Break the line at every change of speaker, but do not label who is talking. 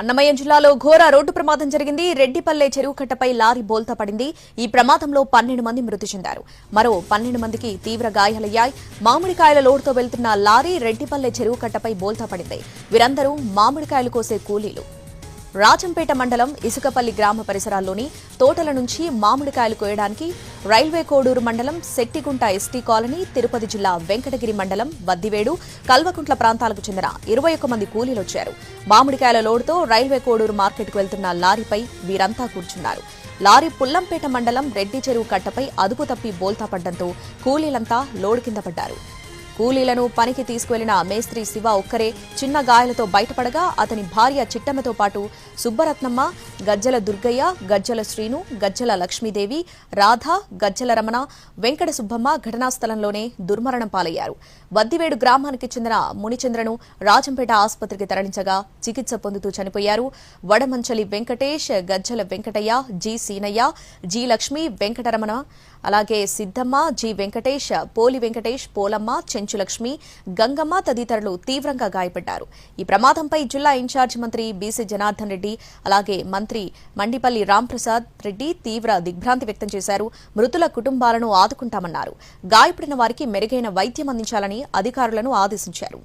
అన్నమయ్య జిల్లాలో ఘోర రోడ్డు ప్రమాదం జరిగింది. రెడ్డిపల్లె చెరువు కట్టపై లారీ బోల్తా పడింది. ఈ ప్రమాదంలో 12 మంది మృతి చెందారు. మరో 12 మందికి తీవ్ర గాయాలయ్యాయి. మామిడికాయల లోడుతో వెళ్తున్న లారీ రెడ్డిపల్లె చెరువు కట్టపై బోల్తా పడింది. వీరందరూ మామిడికాయలు కోసే కూలీలు. రాజంపేట మండలం ఇసుకపల్లి గ్రామ పరిసరాల్లోని తోటల నుంచి మామిడికాయలు కోయడానికి రైల్వే కోడూరు మండలం శెట్టిగుంట ఎస్టీ కాలనీ, తిరుపతి జిల్లా వెంకటగిరి మండలం వద్దివేడు, కల్వకుంట్ల ప్రాంతాలకు చెందిన 21 మంది కూలీలొచ్చారు. మామిడికాయల లోడుతో రైల్వే కోడూరు మార్కెట్కు వెళ్తున్న లారీపై వీరంతా కూర్చున్నారు. లారీ పుల్లంపేట మండలం రెడ్డి చెరువు కట్టపై అదుపు తప్పి బోల్తా పడ్డంతో కూలీలంతా లోడు కింద పడ్డారు. కూలీలను పనికి తీసుకువెళ్లిన మేస్త్రి శివ ఒక్కరే చిన్న గాయాలతో బయటపడగా అతని భార్య చిట్టమ్మతో పాటు సుబ్బరత్నమ్మ, గజ్జల దుర్గయ్య, గజ్జల శ్రీను, గజ్జల లక్ష్మీదేవి, రాధ, గజ్జల రమణ, వెంకట సుబ్బమ్మ ఘటనా స్థలంలోనే దుర్మరణం పాలయ్యారు. వద్దివేడు గ్రామానికి చెందిన మునిచంద్రను రాజంపేట ఆసుపత్రికి తరలించగా చికిత్స పొందుతూ చనిపోయారు. వడమంచలి వెంకటేష్, గజ్జల వెంకటయ్య, జి సీనయ్య, జి లక్ష్మి, వెంకటరమణ, అలాగే సిద్దమ్మ, జి వెంకటేష్, పోలి వెంకటేష్, పోలమ్మ, చెంచులక్ష్మి, గంగమ్మ తదితరులు తీవ్రంగా గాయపడ్డారు. ఈ ప్రమాదంపై జిల్లా ఇన్ఛార్జ్ మంత్రి బీసీ జనార్దన్ రెడ్డి, అలాగే మంత్రి మండిపల్లి రాంప్రసాద్ రెడ్డి తీవ్ర దిగ్భ్రాంతి వ్యక్తం చేశారు. మృతుల కుటుంబాలను ఆదుకుంటామన్నారు. గాయపడిన వారికి మెరుగైన వైద్యం అందించాలని అధికారులను ఆదేశించారు.